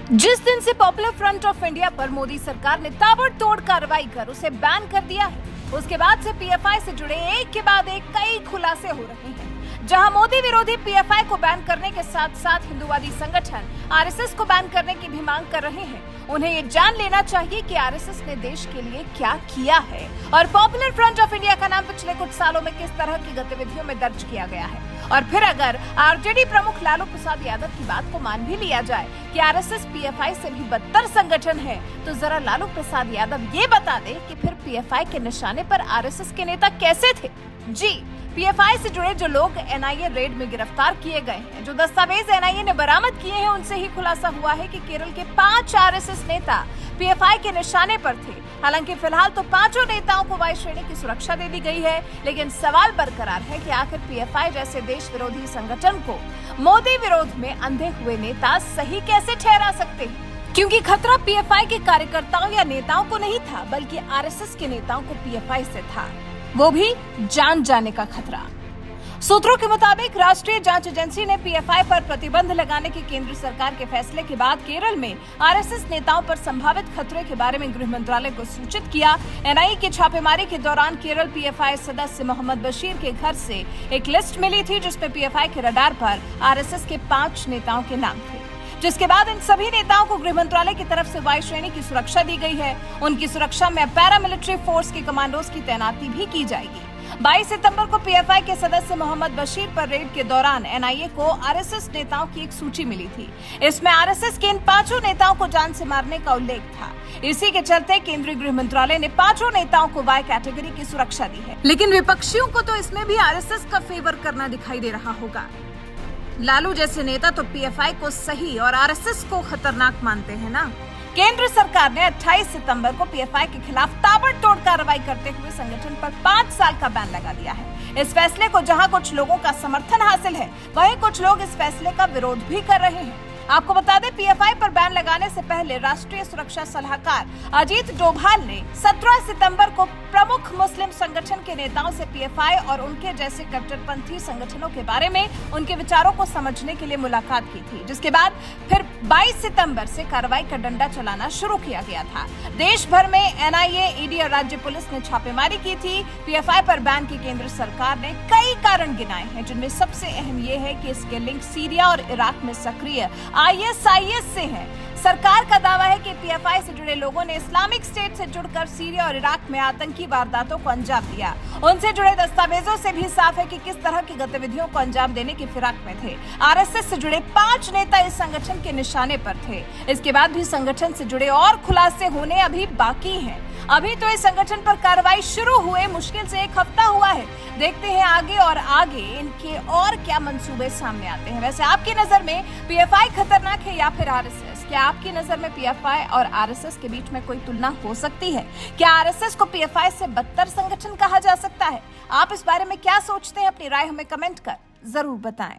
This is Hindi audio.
जिस दिन से पॉपुलर फ्रंट ऑफ इंडिया पर मोदी सरकार ने ताबड़तोड़ कार्रवाई कर उसे बैन कर दिया है, उसके बाद से पीएफआई से जुड़े एक के बाद एक कई खुलासे हो रहे हैं। जहां मोदी विरोधी पीएफआई को बैन करने के साथ साथ हिंदुवादी संगठन आरएसएस को बैन करने की भी मांग कर रहे हैं। उन्हें ये जान लेना चाहिए कि आरएसएस ने देश के लिए क्या किया है और पॉपुलर फ्रंट ऑफ इंडिया का नाम पिछले कुछ सालों में किस तरह की गतिविधियों में दर्ज किया गया है। और फिर अगर आरजेडी प्रमुख लालू प्रसाद यादव की बात को मान भी लिया जाए कि आरएसएस पीएफआई से भी बदतर संगठन है, तो जरा लालू प्रसाद यादव ये बता दे कि फिर पीएफआई के निशाने पर आरएसएस के नेता कैसे थे। जी, पीएफआई से जुड़े जो लोग एनआईए रेड में गिरफ्तार किए गए हैं, जो दस्तावेज एनआईए ने बरामद किए हैं, उनसे ही खुलासा हुआ है कि केरल के 5 आरएसएस नेता पीएफआई के निशाने पर थे। हालांकि फिलहाल तो 5 नेताओं को वायु श्रेणी की सुरक्षा दे दी गई है, लेकिन सवाल बरकरार है कि आखिर पीएफआई जैसे देश विरोधी संगठन को मोदी विरोध में अंधे हुए नेता सही कैसे ठहरा सकते हैं, क्योंकि खतरा पीएफआई के कार्यकर्ताओं या नेताओं को नहीं था, बल्कि आरएसएस के नेताओं को पीएफआई से था, वो भी जान जाने का खतरा। सूत्रों के मुताबिक राष्ट्रीय जांच एजेंसी ने पीएफआई पर प्रतिबंध लगाने के केंद्र सरकार के फैसले के बाद केरल में आरएसएस नेताओं पर संभावित खतरे के बारे में गृह मंत्रालय को सूचित किया। एनआईए की छापेमारी के दौरान केरल पीएफआई सदस्य मोहम्मद बशीर के घर से एक लिस्ट मिली थी, जिसमें पीएफआई के रडार पर आरएसएस के 5 नेताओं के नाम थे, जिसके बाद इन सभी नेताओं को गृह मंत्रालय की तरफ से वायु श्रेणी की सुरक्षा दी गई है। उनकी सुरक्षा में पैरामिलिट्री फोर्स के कमांडोज की तैनाती भी की जाएगी। 22 सितंबर को पीएफआई के सदस्य मोहम्मद बशीर पर रेड के दौरान एनआईए को आरएसएस नेताओं की एक सूची मिली थी। इसमें आरएसएस के इन 5 नेताओं को जान से मारने का उल्लेख था। इसी के चलते केंद्रीय गृह मंत्रालय ने 5 नेताओं को वाई कैटेगरी की सुरक्षा दी है। लेकिन विपक्षियों को तो इसमें भी आरएसएस का फेवर करना दिखाई दे रहा होगा। लालू जैसे नेता तो पीएफआई को सही और आरएसएस को खतरनाक मानते हैं ना। केंद्र सरकार ने 28 सितंबर को पीएफआई के खिलाफ ताबड़तोड़ कार्रवाई करते हुए संगठन पर 5 साल का बैन लगा दिया है। इस फैसले को जहां कुछ लोगों का समर्थन हासिल है, वहीं कुछ लोग इस फैसले का विरोध भी कर रहे हैं। आपको बता दें, पीएफआई पर बैन लगाने से पहले राष्ट्रीय सुरक्षा सलाहकार अजीत डोभाल ने 17 सितंबर को प्रमुख मुस्लिम संगठन के नेताओं से पीएफआई और उनके जैसे कट्टरपंथी संगठनों के बारे में उनके विचारों को समझने के लिए मुलाकात की थी, जिसके बाद फिर 22 सितंबर से कार्रवाई का डंडा चलाना शुरू किया गया था। देश भर में एनआईए, ईडी और राज्य पुलिस ने छापेमारी की थी। पीएफआई पर बैन की केंद्र सरकार ने कई कारण गिनाए हैं, जिनमें सबसे अहम ये है कि इसके लिंक सीरिया और इराक में सक्रिय आईएसआईएस से है। सरकार का दावा है कि पीएफआई से जुड़े लोगों ने इस्लामिक स्टेट से जुड़कर सीरिया और इराक में आतंकी वारदातों को अंजाम दिया। उनसे जुड़े दस्तावेजों से भी साफ है कि किस तरह की गतिविधियों को अंजाम देने की फिराक में थे। आरएसएस से जुड़े 5 नेता इस संगठन के निशाने पर थे। इसके बाद भी संगठन से जुड़े और खुलासे होने अभी बाकी हैं। अभी तो इस संगठन पर कार्रवाई शुरू हुए मुश्किल से 1 हफ्ता हुआ है। देखते हैं आगे और आगे इनके और क्या मंसूबे सामने आते हैं। वैसे आपकी नजर में पीएफआई खतरनाक है या फिर आरएसएस? क्या आपकी नजर में पीएफआई और आरएसएस के बीच में कोई तुलना हो सकती है? क्या आरएसएस को पीएफआई से बदतर संगठन कहा जा सकता है? आप इस बारे में क्या सोचते हैं? अपनी राय हमें कमेंट कर जरूर बताएं।